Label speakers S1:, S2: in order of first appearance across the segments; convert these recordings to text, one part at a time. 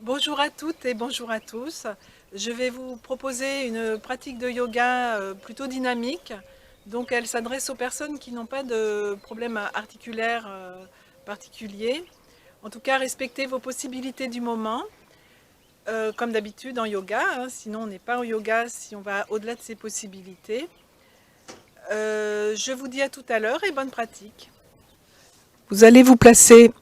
S1: Bonjour à toutes et bonjour à tous. Je vais vous proposer une pratique de yoga plutôt dynamique. Donc elle s'adresse aux personnes qui n'ont pas de problème articulaire particulier. En tout cas, respectez vos possibilités du moment, comme d'habitude en yoga, hein. Sinon on n'est pas en yoga si on va au-delà de ses possibilités. Je vous dis à tout à l'heure et bonne pratique. Vous allez vous placer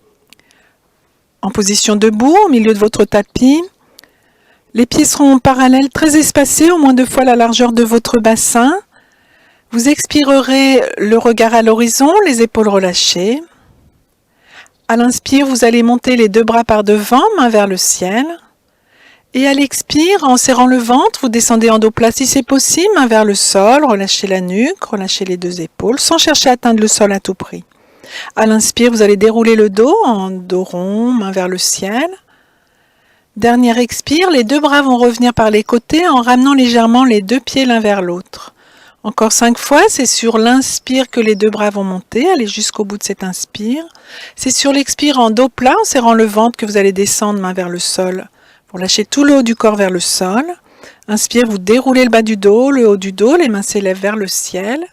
S1: en position debout au milieu de votre tapis. Les pieds seront parallèles, très espacés, au moins 2 fois la largeur de votre bassin. Vous expirerez le regard à l'horizon, les épaules relâchées. À l'inspire, vous allez monter les 2 bras par devant, main vers le ciel. Et à l'expire, en serrant le ventre, vous descendez en dos plat si c'est possible, main vers le sol, relâchez la nuque, relâchez les 2 épaules, sans chercher à atteindre le sol à tout prix. À l'inspire, vous allez dérouler le dos en dos rond, main vers le ciel. Dernière expire, les 2 bras vont revenir par les côtés en ramenant légèrement les 2 pieds l'un vers l'autre. Encore 5 fois, c'est sur l'inspire que les 2 bras vont monter, allez jusqu'au bout de cette inspire. C'est sur l'expire en dos plat, en serrant le ventre, que vous allez descendre main vers le sol. Vous lâchez tout le haut du corps vers le sol. Inspire, vous déroulez le bas du dos, le haut du dos, les mains s'élèvent vers le ciel.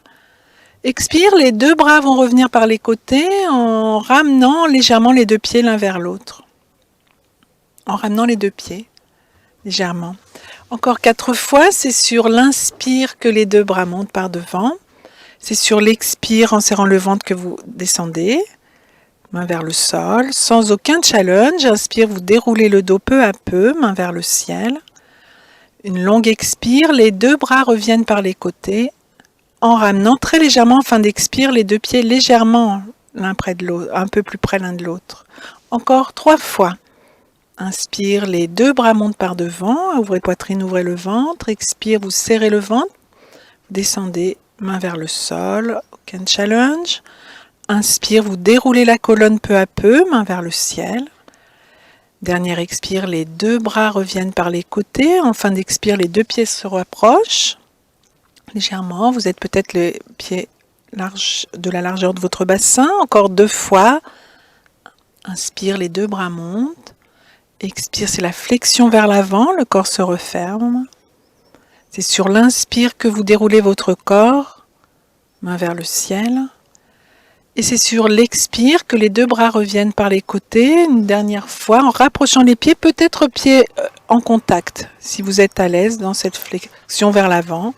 S1: Expire, les 2 bras vont revenir par les côtés en ramenant légèrement les 2 pieds l'un vers l'autre. En ramenant les 2 pieds, légèrement. Encore 4 fois, c'est sur l'inspire que les 2 bras montent par devant. C'est sur l'expire, en serrant le ventre, que vous descendez, main vers le sol, sans aucun challenge. Inspire, vous déroulez le dos peu à peu, main vers le ciel. Une longue expire, les 2 bras reviennent par les côtés, en ramenant très légèrement, en fin d'expire, les 2 pieds légèrement l'un près de l'autre, un peu plus près l'un de l'autre. Encore 3 fois. Inspire, les 2 bras montent par devant, ouvrez poitrine, ouvrez le ventre. Expire, vous serrez le ventre, vous descendez, main vers le sol, aucun challenge. Inspire, vous déroulez la colonne peu à peu, main vers le ciel. Dernière expire, les 2 bras reviennent par les côtés. En fin d'expire, les 2 pieds se rapprochent légèrement. Vous êtes peut-être les pieds larges de la largeur de votre bassin. Encore 2 fois. Inspire, les 2 bras montent. Expire, c'est la flexion vers l'avant, le corps se referme. C'est sur l'inspire que vous déroulez votre corps, main vers le ciel. Et c'est sur l'expire que les 2 bras reviennent par les côtés, une dernière fois, en rapprochant les pieds, peut-être pieds en contact, si vous êtes à l'aise dans cette flexion vers l'avant.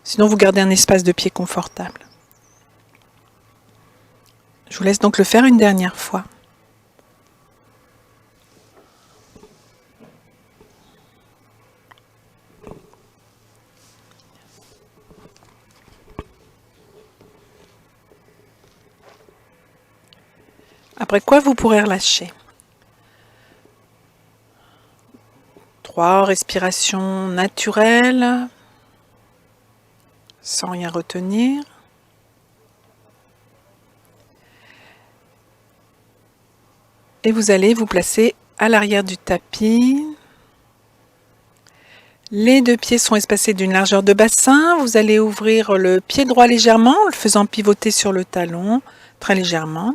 S1: Sinon, vous gardez un espace de pied confortable. Je vous laisse donc le faire une dernière fois. Après quoi, vous pourrez relâcher. 3 respirations naturelles, sans rien retenir. Et vous allez vous placer à l'arrière du tapis. Les 2 pieds sont espacés d'une largeur de bassin. Vous allez ouvrir le pied droit légèrement, en le faisant pivoter sur le talon, très légèrement.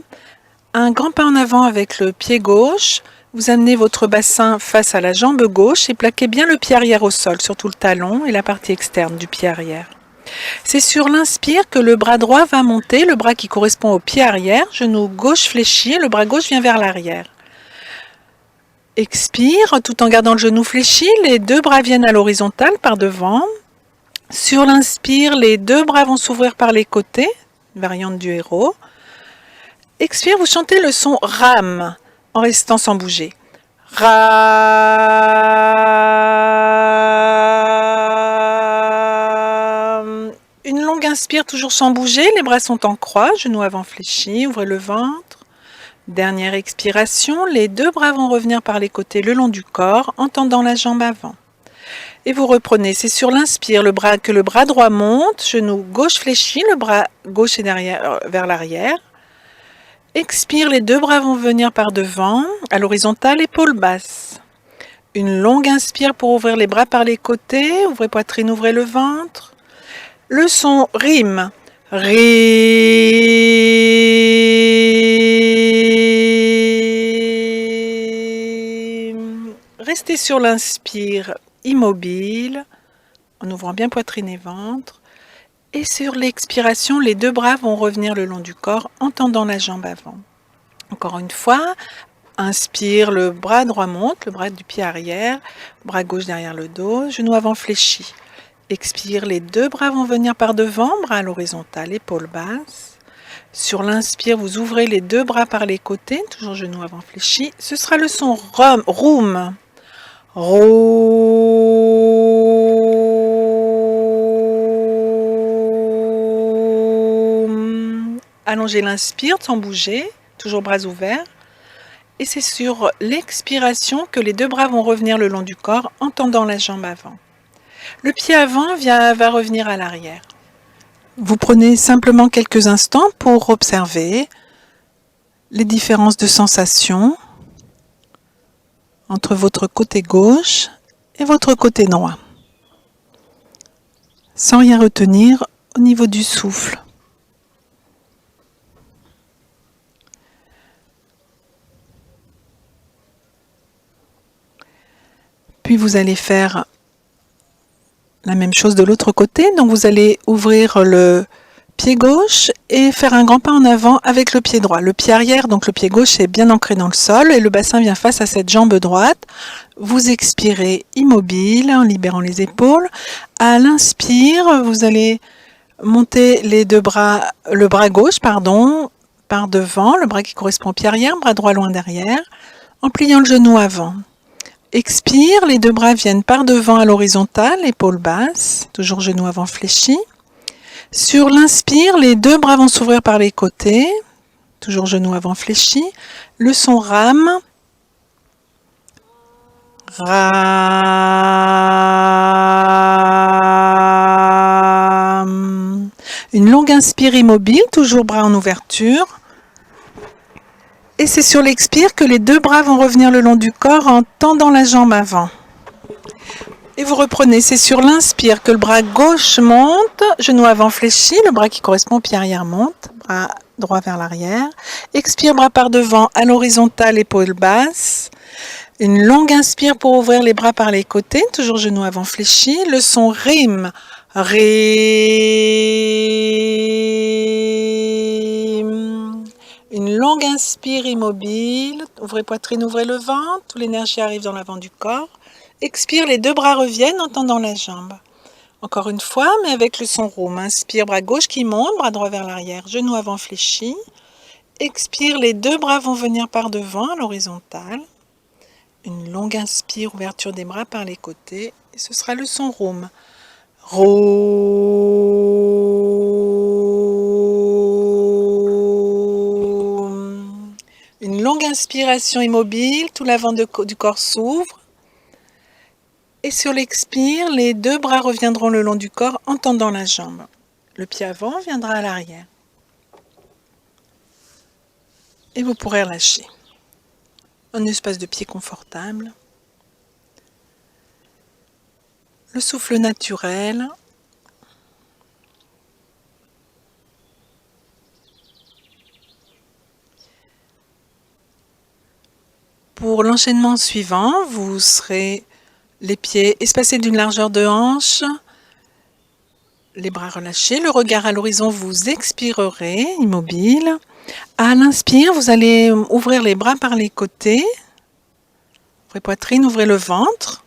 S1: Un grand pas en avant avec le pied gauche. Vous amenez votre bassin face à la jambe gauche et plaquez bien le pied arrière au sol, surtout le talon et la partie externe du pied arrière. C'est sur l'inspire que le bras droit va monter, le bras qui correspond au pied arrière, genou gauche fléchi, le bras gauche vient vers l'arrière. Expire, tout en gardant le genou fléchi, les 2 bras viennent à l'horizontale par devant. Sur l'inspire, les 2 bras vont s'ouvrir par les côtés, variante du héros. Expire, vous chantez le son RAM en restant sans bouger. RAM. Une longue inspire, toujours sans bouger, les bras sont en croix, genoux avant fléchis, ouvrez le ventre. Dernière expiration, les 2 bras vont revenir par les côtés le long du corps, en tendant la jambe avant. Et vous reprenez, c'est sur l'inspire que le bras droit monte, genou gauche fléchi, le bras gauche est vers l'arrière. Expire, les 2 bras vont venir par devant, à l'horizontale, épaules basses. Une longue inspire pour ouvrir les bras par les côtés, ouvrez poitrine, ouvrez le ventre. Le son rime. Rime. Restez sur l'inspire immobile, en ouvrant bien poitrine et ventre. Et sur l'expiration, les deux bras vont revenir le long du corps en tendant la jambe avant. Encore une fois, inspire, le bras droit monte, le bras du pied arrière, bras gauche derrière le dos, genou avant fléchi. Expire, les deux bras vont venir par devant, bras à l'horizontale, épaules basses. Sur l'inspire, vous ouvrez les deux bras par les côtés, toujours genou avant fléchi. Ce sera le son room. Room. Allongez l'inspire sans bouger, toujours bras ouverts. Et c'est sur l'expiration que les deux bras vont revenir le long du corps en tendant la jambe avant. Le pied avant va revenir à l'arrière. Vous prenez simplement quelques instants pour observer les différences de sensations entre votre côté gauche et votre côté droit, sans rien retenir au niveau du souffle. Puis vous allez faire la même chose de l'autre côté, donc vous allez ouvrir le pied gauche et faire un grand pas en avant avec le pied droit. Le pied arrière, donc le pied gauche, est bien ancré dans le sol et le bassin vient face à cette jambe droite. Vous expirez immobile en libérant les épaules. À l'inspire, vous allez monter les deux bras, le bras gauche, par devant, le bras qui correspond au pied arrière, bras droit loin derrière, en pliant le genou avant. Expire, les deux bras viennent par devant à l'horizontale, épaules basses, toujours genou avant fléchi. Sur l'inspire, les deux bras vont s'ouvrir par les côtés, toujours genou avant fléchi. Le son rame. Ram. Une longue inspire immobile, toujours bras en ouverture. Et c'est sur l'expire que les deux bras vont revenir le long du corps en tendant la jambe avant. Et vous reprenez, c'est sur l'inspire que le bras gauche monte, genou avant fléchi, le bras qui correspond au pied arrière monte, bras droit vers l'arrière. Expire, bras par devant, à l'horizontale, épaules basses. Une longue inspire pour ouvrir les bras par les côtés, toujours genou avant fléchi. Le son rime. Rime. Une longue inspire immobile. Ouvrez poitrine, ouvrez le ventre. Toute l'énergie arrive dans l'avant du corps. Expire, les deux bras reviennent en tendant la jambe. Encore une fois, mais avec le son room. Inspire, bras gauche qui monte, bras droit vers l'arrière, genou avant fléchi. Expire, les deux bras vont venir par devant à l'horizontale. Une longue inspire, ouverture des bras par les côtés. Et ce sera le son room. Room. Une longue inspiration immobile, tout l'avant du corps s'ouvre. Et sur l'expire, les deux bras reviendront le long du corps en tendant la jambe. Le pied avant viendra à l'arrière. Et vous pourrez relâcher. Un espace de pied confortable. Le souffle naturel. Pour l'enchaînement suivant, vous serez les pieds espacés d'une largeur de hanche, les bras relâchés, le regard à l'horizon, vous expirerez, immobile. À l'inspire, vous allez ouvrir les bras par les côtés, ouvrez poitrine, ouvrez le ventre.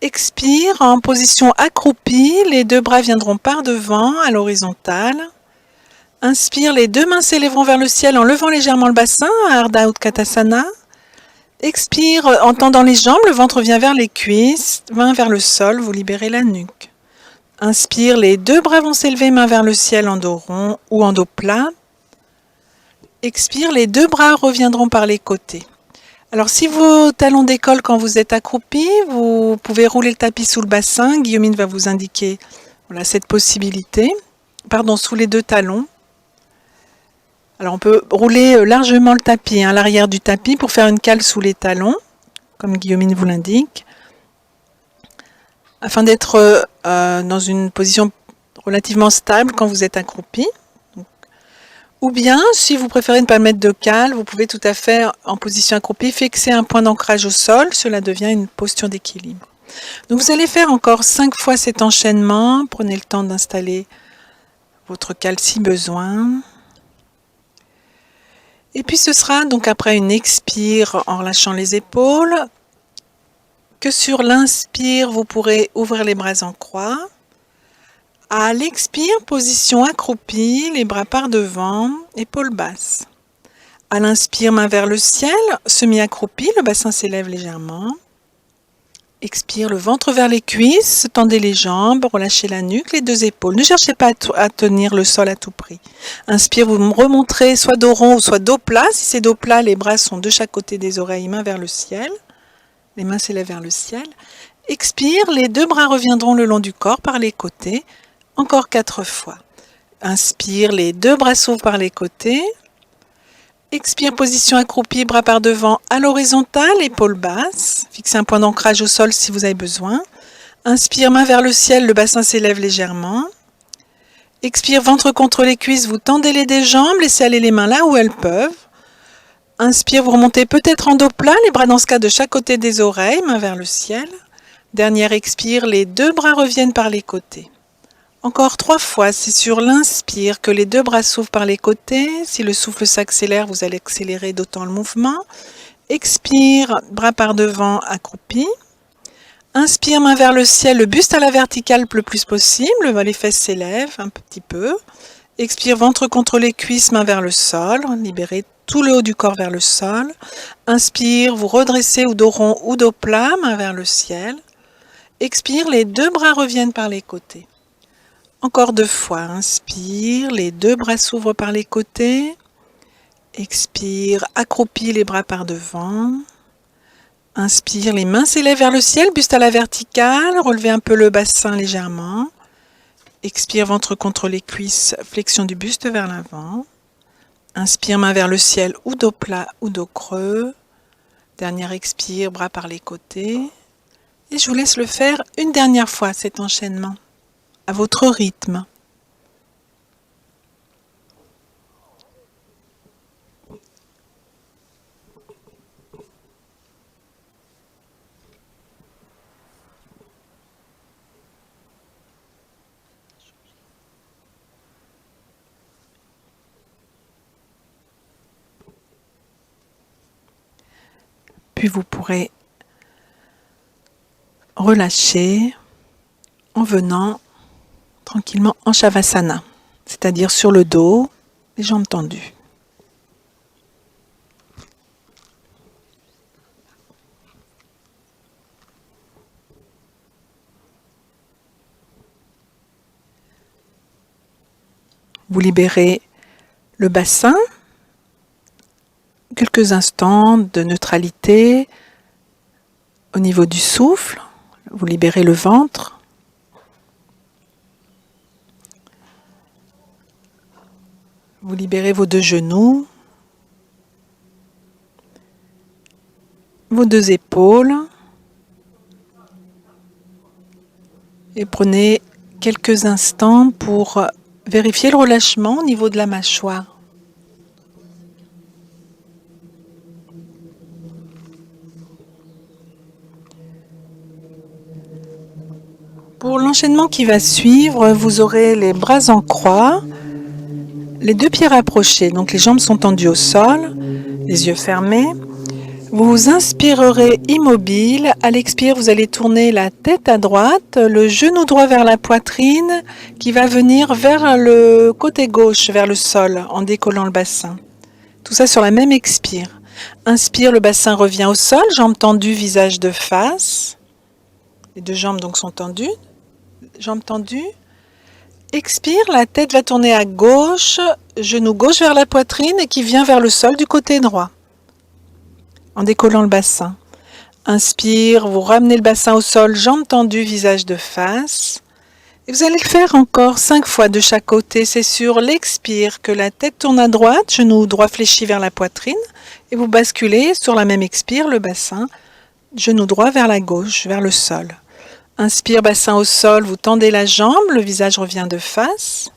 S1: Expire, en position accroupie, les deux bras viendront par devant, à l'horizontale. Inspire, les deux mains s'élèveront vers le ciel en levant légèrement le bassin, à Ardha Utkatasana. Expire, en tendant les jambes, le ventre vient vers les cuisses, main vers le sol, vous libérez la nuque. Inspire, les deux bras vont s'élever, main vers le ciel en dos rond ou en dos plat. Expire, les deux bras reviendront par les côtés. Alors si vos talons décollent quand vous êtes accroupi, vous pouvez rouler le tapis sous le bassin. Guillaumine va vous indiquer cette possibilité. Sous les deux talons. Alors on peut rouler largement le tapis, l'arrière du tapis pour faire une cale sous les talons, comme Guillaumine vous l'indique, afin d'être dans une position relativement stable quand vous êtes accroupi. Ou bien, si vous préférez ne pas mettre de cale, vous pouvez tout à fait, en position accroupie, fixer un point d'ancrage au sol. Cela devient une posture d'équilibre. Donc vous allez faire encore 5 fois cet enchaînement. Prenez le temps d'installer votre cale si besoin. Et puis ce sera donc après une expire en relâchant les épaules que sur l'inspire, vous pourrez ouvrir les bras en croix. À l'expire, position accroupie, les bras par devant, épaules basses. À l'inspire, main vers le ciel, semi-accroupi, le bassin s'élève légèrement. Expire, le ventre vers les cuisses, tendez les jambes, relâchez la nuque, les deux épaules. Ne cherchez pas à tenir le sol à tout prix. Inspire, vous remonterez soit dos rond ou soit dos plat. Si c'est dos plat, les bras sont de chaque côté des oreilles, main vers le ciel. Les mains s'élèvent vers le ciel. Expire, les deux bras reviendront le long du corps par les côtés. Encore 4 fois. Inspire, les deux bras s'ouvrent par les côtés. Expire, position accroupie, bras par devant à l'horizontale, épaules basses. Fixez un point d'ancrage au sol si vous avez besoin. Inspire, main vers le ciel, le bassin s'élève légèrement. Expire, ventre contre les cuisses, vous tendez les deux jambes, laissez aller les mains là où elles peuvent. Inspire, vous remontez peut-être en dos plat, les bras dans ce cas de chaque côté des oreilles, main vers le ciel. Dernière expire, les deux bras reviennent par les côtés. Encore 3 fois, c'est sur l'inspire que les deux bras s'ouvrent par les côtés. Si le souffle s'accélère, vous allez accélérer d'autant le mouvement. Expire, bras par devant, accroupi. Inspire, main vers le ciel, le buste à la verticale le plus possible. Les fesses s'élèvent un petit peu. Expire, ventre contre les cuisses, main vers le sol. Libérez tout le haut du corps vers le sol. Inspire, vous redressez ou dos rond ou dos plat, main vers le ciel. Expire, les deux bras reviennent par les côtés. Encore 2 fois, inspire, les deux bras s'ouvrent par les côtés. Expire, accroupis les bras par devant. Inspire, les mains s'élèvent vers le ciel, buste à la verticale, relevez un peu le bassin légèrement. Expire, ventre contre les cuisses, flexion du buste vers l'avant. Inspire, main vers le ciel, ou dos plat ou dos creux. Dernière expire, bras par les côtés. Et je vous laisse le faire une dernière fois, cet enchaînement, à votre rythme. Puis vous pourrez relâcher en venant tranquillement en Shavasana, c'est-à-dire sur le dos, les jambes tendues. Vous libérez le bassin, quelques instants de neutralité au niveau du souffle. Vous libérez le ventre. Vous libérez vos 2 genoux, vos 2 épaules. Et prenez quelques instants pour vérifier le relâchement au niveau de la mâchoire. Pour l'enchaînement qui va suivre, vous aurez les bras en croix, les 2 pieds rapprochés, donc les jambes sont tendues au sol, les yeux fermés. Vous inspirerez immobile. À l'expire, vous allez tourner la tête à droite, le genou droit vers la poitrine qui va venir vers le côté gauche, vers le sol, en décollant le bassin. Tout ça sur la même expire. Inspire, le bassin revient au sol, jambes tendues, visage de face. Les 2 jambes donc sont tendues. Jambes tendues. Expire, la tête va tourner à gauche, genou gauche vers la poitrine et qui vient vers le sol du côté droit, en décollant le bassin. Inspire, vous ramenez le bassin au sol, jambes tendues, visage de face. Et vous allez le faire encore 5 fois de chaque côté. C'est sur l'expire que la tête tourne à droite, genou droit fléchi vers la poitrine. Et vous basculez sur la même expire, le bassin, genou droit vers la gauche, vers le sol. Inspire, bassin au sol, vous tendez la jambe, le visage revient de face.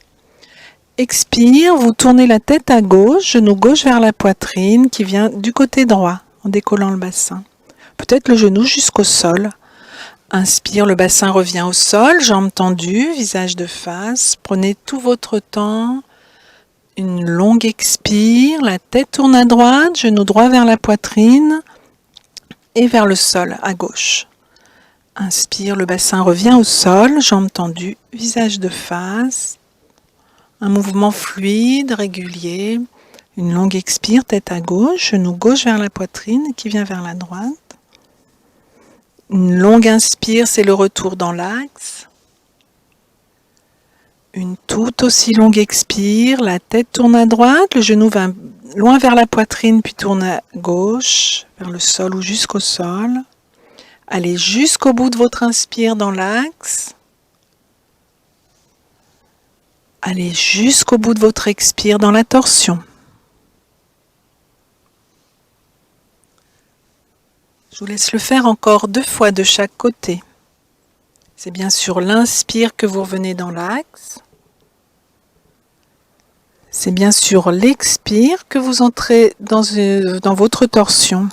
S1: Expire, vous tournez la tête à gauche, genou gauche vers la poitrine qui vient du côté droit en décollant le bassin. Peut-être le genou jusqu'au sol. Inspire, le bassin revient au sol, jambes tendues, visage de face. Prenez tout votre temps. Une longue expire, la tête tourne à droite, genou droit vers la poitrine et vers le sol à gauche. Inspire, le bassin revient au sol, jambes tendues, visage de face. Un mouvement fluide, régulier. Une longue expire, tête à gauche, genou gauche vers la poitrine qui vient vers la droite. Une longue inspire, c'est le retour dans l'axe. Une toute aussi longue expire, la tête tourne à droite, le genou va loin vers la poitrine puis tourne à gauche, vers le sol ou jusqu'au sol. Allez jusqu'au bout de votre inspire dans l'axe. Allez jusqu'au bout de votre expire dans la torsion. Je vous laisse le faire encore 2 fois de chaque côté. C'est bien sûr l'inspire que vous revenez dans l'axe. C'est bien sûr l'expire que vous entrez dans votre torsion. Vous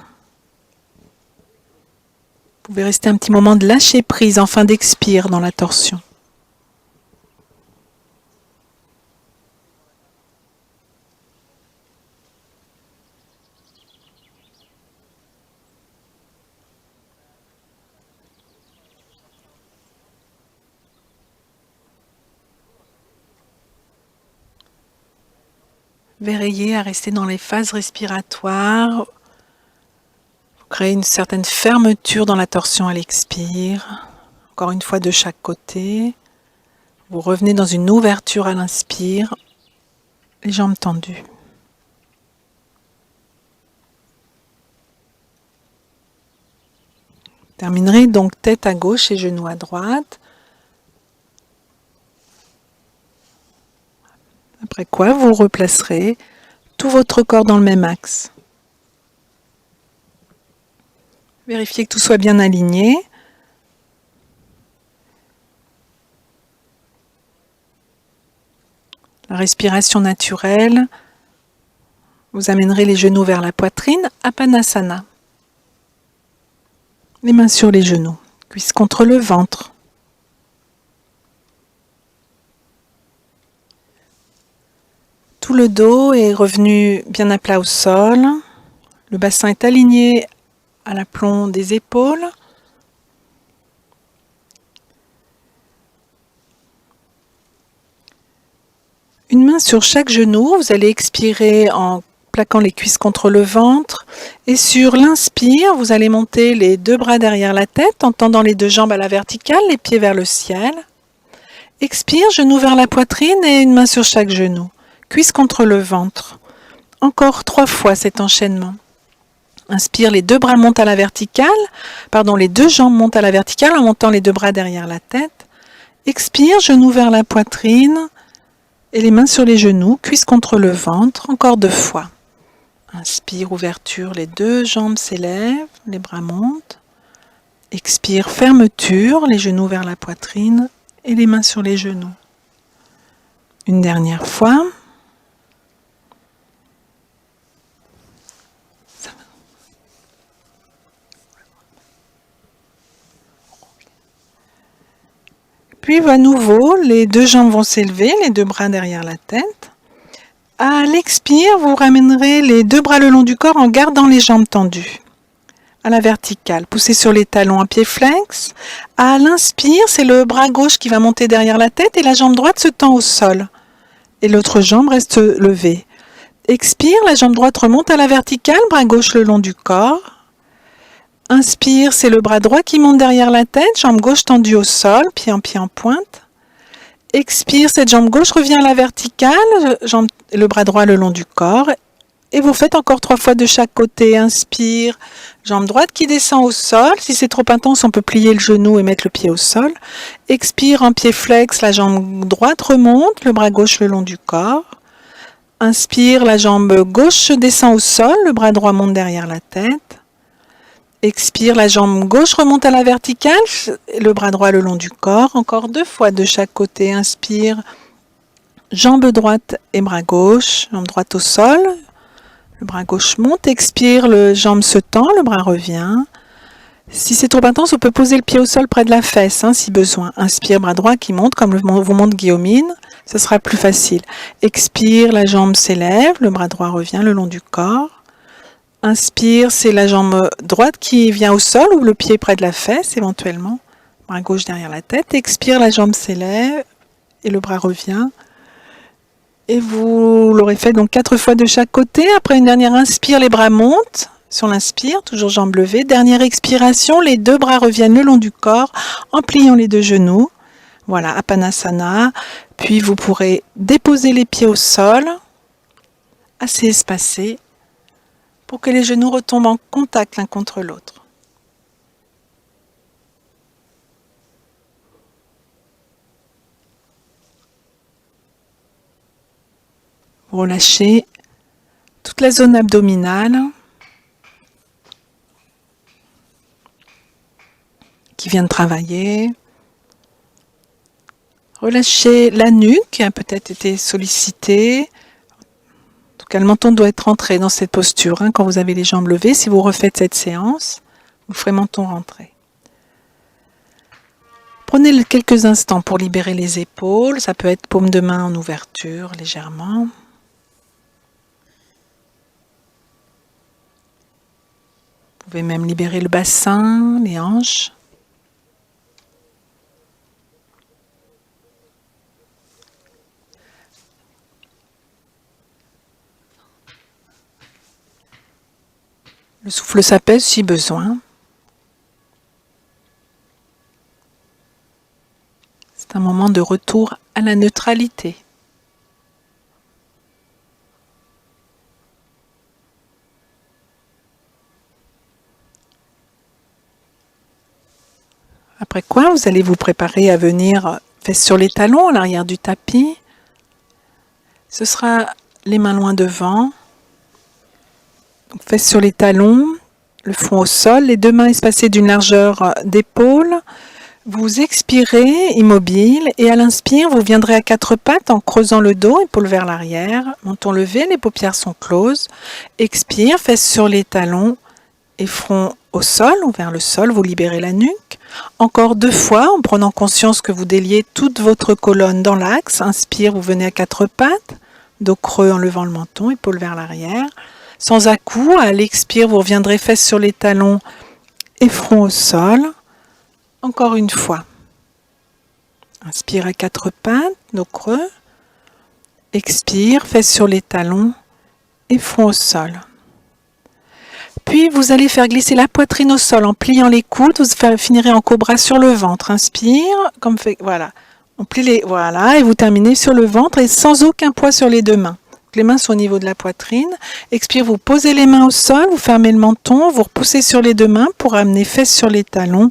S1: pouvez rester un petit moment de lâcher prise en fin d'expire dans la torsion. Veillez à rester dans les phases respiratoires. Vous créez une certaine fermeture dans la torsion à l'expire. Encore une fois de chaque côté. Vous revenez dans une ouverture à l'inspire. Les jambes tendues. Terminerez donc tête à gauche et genoux à droite. Après quoi, vous replacerez tout votre corps dans le même axe. Vérifiez que tout soit bien aligné. La respiration naturelle, vous amènerez les genoux vers la poitrine, Apanasana. Les mains sur les genoux, cuisses contre le ventre. Tout le dos est revenu bien à plat au sol. Le bassin est aligné à l'aplomb des épaules. Une main sur chaque genou. Vous allez expirer en plaquant les cuisses contre le ventre. Et sur l'inspire, vous allez monter les 2 bras derrière la tête en tendant les 2 jambes à la verticale, les pieds vers le ciel. Expire, genou vers la poitrine et une main sur chaque genou. Cuisse contre le ventre. Encore 3 fois cet enchaînement. Inspire, les 2 bras montent à la verticale. Les 2 jambes montent à la verticale en montant les 2 bras derrière la tête. Expire, genou vers la poitrine et les mains sur les genoux, cuisse contre le ventre. Encore 2 fois. Inspire, ouverture, les 2 jambes s'élèvent, les bras montent. Expire, fermeture, les genoux vers la poitrine et les mains sur les genoux. Une dernière fois. Puis à nouveau, les 2 jambes vont s'élever, les 2 bras derrière la tête. À l'expire, vous ramènerez les 2 bras le long du corps en gardant les jambes tendues. À la verticale, poussez sur les talons à pied flex. À l'inspire, c'est le bras gauche qui va monter derrière la tête et la jambe droite se tend au sol. Et l'autre jambe reste levée. Expire, la jambe droite remonte à la verticale, bras gauche le long du corps. Inspire, c'est le bras droit qui monte derrière la tête, jambe gauche tendue au sol, pied en pointe. Expire, cette jambe gauche revient à la verticale, le bras droit le long du corps. Et vous faites encore 3 fois de chaque côté. Inspire, jambe droite qui descend au sol. Si c'est trop intense, on peut plier le genou et mettre le pied au sol. Expire, en pied flex, la jambe droite remonte, le bras gauche le long du corps. Inspire, la jambe gauche descend au sol, le bras droit monte derrière la tête. Expire, la jambe gauche remonte à la verticale, le bras droit le long du corps. Encore 2 fois de chaque côté. Inspire, jambe droite et bras gauche, jambe droite au sol, le bras gauche monte, expire, le jambe se tend, le bras revient. Si c'est trop intense, on peut poser le pied au sol près de la fesse, si besoin. Inspire, bras droit qui monte, comme vous montre Guillaumine, ce sera plus facile. Expire, la jambe s'élève, le bras droit revient le long du corps. Inspire, c'est la jambe droite qui vient au sol ou le pied près de la fesse éventuellement. Bras gauche derrière la tête. Expire, la jambe s'élève et le bras revient. Et vous l'aurez fait donc 4 fois de chaque côté. Après une dernière inspire, les bras montent. Sur l'inspire, toujours jambes levées. Dernière expiration, les 2 bras reviennent le long du corps en pliant les 2 genoux. Voilà, Apanasana. Puis vous pourrez déposer les pieds au sol, assez espacés, pour que les genoux retombent en contact l'un contre l'autre. Vous relâchez toute la zone abdominale qui vient de travailler. Relâchez la nuque qui a peut-être été sollicitée. En tout cas, le menton doit être rentré dans cette posture. Quand vous avez les jambes levées, si vous refaites cette séance, vous ferez menton rentré. Prenez quelques instants pour libérer les épaules. Ça peut être paume de main en ouverture, légèrement. Vous pouvez même libérer le bassin, les hanches. Le souffle s'apaise si besoin. C'est un moment de retour à la neutralité. Après quoi, vous allez vous préparer à venir fesses sur les talons à l'arrière du tapis. Ce sera les mains loin devant. Donc, fesses sur les talons, le front au sol, les 2 mains espacées d'une largeur d'épaule. Vous expirez immobile et à l'inspire, vous viendrez à 4 pattes en creusant le dos, épaules vers l'arrière, menton levé, les paupières sont closes. Expire, fesses sur les talons et front au sol ou vers le sol, vous libérez la nuque. Encore 2 fois en prenant conscience que vous déliez toute votre colonne dans l'axe. Inspire, vous venez à 4 pattes, dos creux en levant le menton, épaules vers l'arrière. Sans à-coups, à l'expire, vous reviendrez fesses sur les talons et front au sol. Encore une fois. Inspire à 4 pattes, dos creux. Expire, fesses sur les talons et front au sol. Puis vous allez faire glisser la poitrine au sol en pliant les coudes. Vous finirez en cobra sur le ventre. Inspire, comme fait, voilà. On plie les, voilà, et vous terminez sur le ventre et sans aucun poids sur les 2 mains. Les mains sont au niveau de la poitrine. Expire, vous posez les mains au sol, vous fermez le menton, vous repoussez sur les 2 mains pour amener fesses sur les talons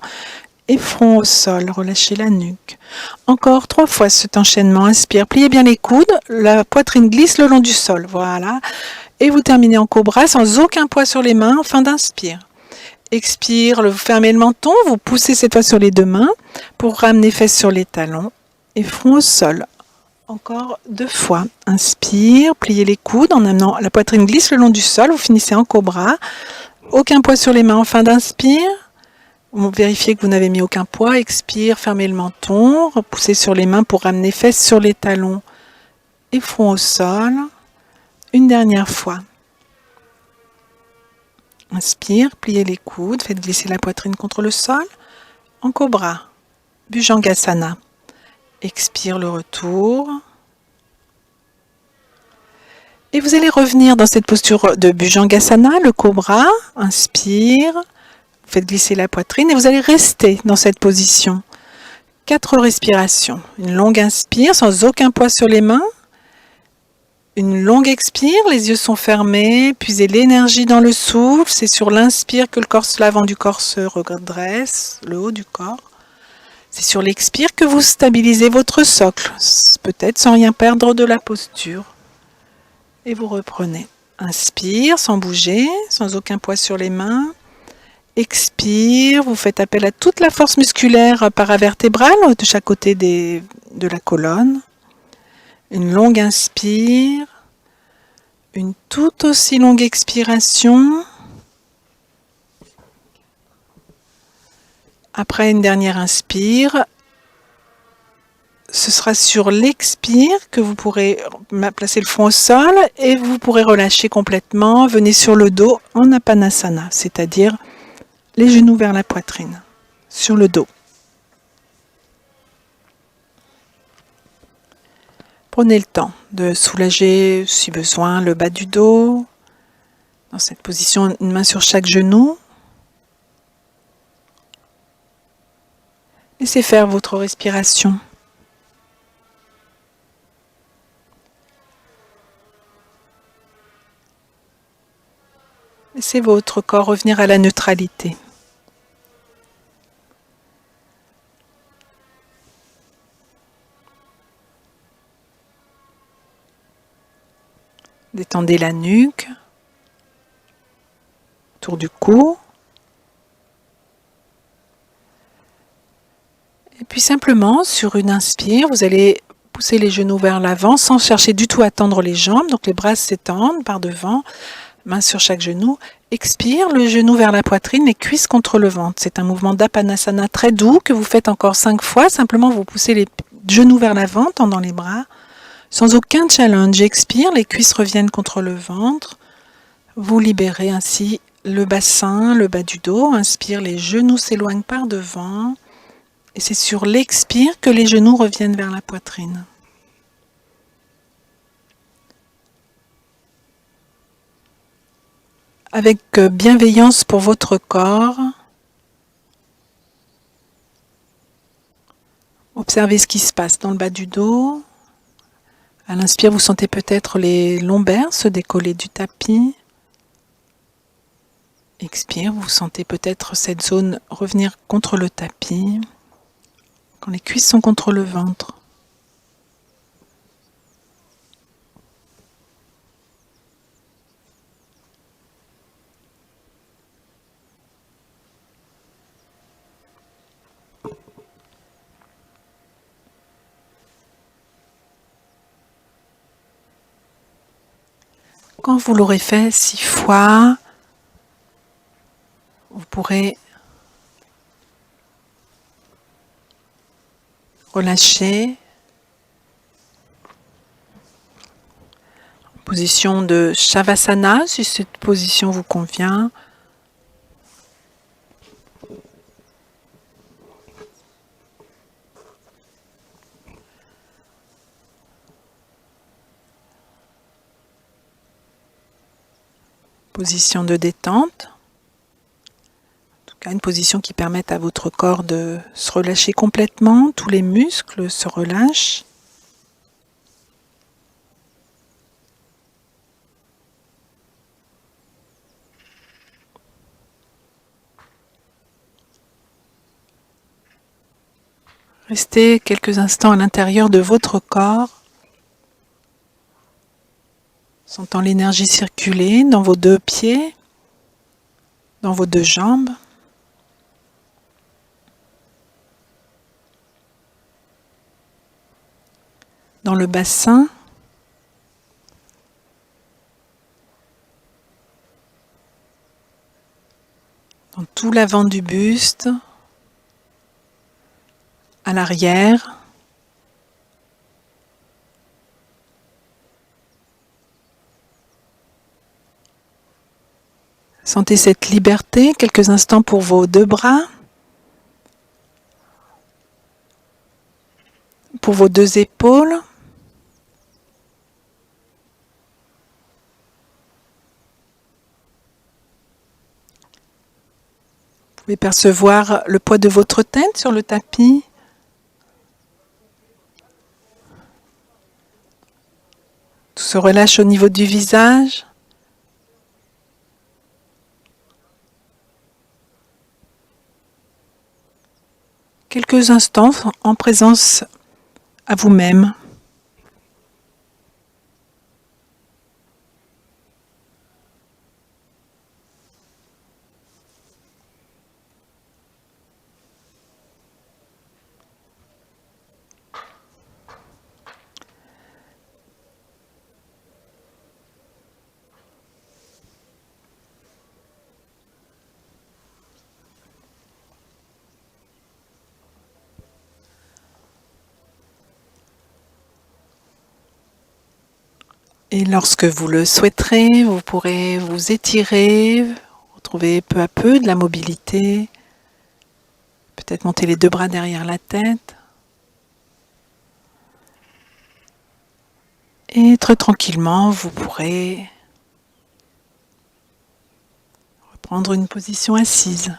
S1: et front au sol. Relâchez la nuque. Encore 3 fois cet enchaînement. Inspire, pliez bien les coudes, la poitrine glisse le long du sol. Voilà. Et vous terminez en cobra sans aucun poids sur les mains en fin d'inspire. Expire, vous fermez le menton, vous poussez cette fois sur les 2 mains pour ramener fesses sur les talons et front au sol. Encore 2 fois. Inspire, pliez les coudes en amenant la poitrine glisse le long du sol. Vous finissez en cobra. Aucun poids sur les mains en fin d'inspire. Vous vérifiez que vous n'avez mis aucun poids. Expire, fermez le menton. Repoussez sur les mains pour ramener fesses sur les talons et front au sol. Une dernière fois. Inspire, pliez les coudes. Faites glisser la poitrine contre le sol. En cobra. Bhujangasana. Expire le retour. Et vous allez revenir dans cette posture de Bhujangasana, le cobra. Inspire. Faites glisser la poitrine et vous allez rester dans cette position. 4 respirations. Une longue inspire sans aucun poids sur les mains. Une longue expire, les yeux sont fermés. Puisez l'énergie dans le souffle. C'est sur l'inspire que l'avant du corps se redresse, le haut du corps. C'est sur l'expire que vous stabilisez votre socle, peut-être sans rien perdre de la posture. Et vous reprenez. Inspire sans bouger, sans aucun poids sur les mains. Expire, vous faites appel à toute la force musculaire paravertébrale de chaque côté de la colonne. Une longue inspire, une tout aussi longue expiration. Après une dernière inspire, ce sera sur l'expire que vous pourrez placer le front au sol et vous pourrez relâcher complètement. Venez sur le dos en Apanasana, c'est-à-dire les genoux vers la poitrine, sur le dos. Prenez le temps de soulager, si besoin, le bas du dos. Dans cette position, une main sur chaque genou. Laissez faire votre respiration. Laissez votre corps revenir à la neutralité. Détendez la nuque, autour du cou. Et puis simplement, sur une inspire, vous allez pousser les genoux vers l'avant sans chercher du tout à tendre les jambes. Donc les bras s'étendent par devant, main sur chaque genou. Expire, le genou vers la poitrine, les cuisses contre le ventre. C'est un mouvement d'Apanasana très doux que vous faites encore 5 fois. Simplement, vous poussez les genoux vers l'avant, tendant les bras. Sans aucun challenge, expire, les cuisses reviennent contre le ventre. Vous libérez ainsi le bassin, le bas du dos. Inspire, les genoux s'éloignent par devant. Et c'est sur l'expire que les genoux reviennent vers la poitrine. Avec bienveillance pour votre corps, observez ce qui se passe dans le bas du dos. À l'inspire, vous sentez peut-être les lombaires se décoller du tapis. Expire, vous sentez peut-être cette zone revenir contre le tapis, quand les cuisses sont contre le ventre. Quand vous l'aurez fait 6 fois, vous pourrez relâcher. Position de Shavasana, si cette position vous convient. Position de détente. En tout cas, une position qui permette à votre corps de se relâcher complètement. Tous les muscles se relâchent. Restez quelques instants à l'intérieur de votre corps, sentant l'énergie circuler dans vos 2 pieds, dans vos 2 jambes. Dans le bassin, dans tout l'avant du buste, à l'arrière. Sentez cette liberté, quelques instants pour vos 2 bras, pour vos 2 épaules. Vous pouvez percevoir le poids de votre tête sur le tapis. Tout se relâche au niveau du visage. Quelques instants en présence à vous-même. Et lorsque vous le souhaiterez, vous pourrez vous étirer, retrouver peu à peu de la mobilité, peut-être monter les deux bras derrière la tête. Et très tranquillement, vous pourrez reprendre une position assise.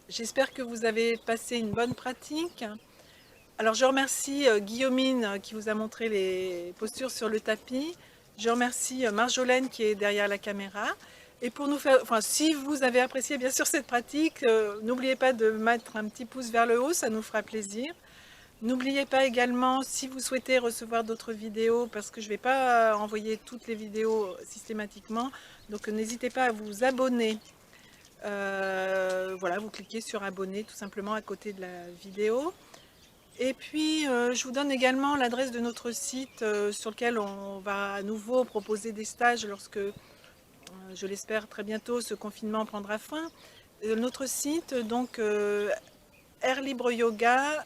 S1: J'espère que vous avez passé une bonne pratique. Alors je remercie Guillaumine qui vous a montré les postures sur le tapis. Je remercie Marjolaine qui est derrière la caméra. Et pour nous faire, enfin, si vous avez apprécié bien sûr cette pratique, n'oubliez pas de mettre un petit pouce vers le haut, ça nous fera plaisir. N'oubliez pas également, si vous souhaitez recevoir d'autres vidéos, parce que je ne vais pas envoyer toutes les vidéos systématiquement, donc n'hésitez pas à vous abonner. Voilà, vous cliquez sur abonner tout simplement à côté de la vidéo. Et puis, je vous donne également l'adresse de notre site sur lequel on va à nouveau proposer des stages lorsque, je l'espère très bientôt, ce confinement prendra fin. Notre site, donc, airlibreyoga.fr.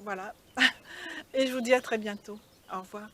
S1: Voilà. Et je vous dis à très bientôt. Au revoir.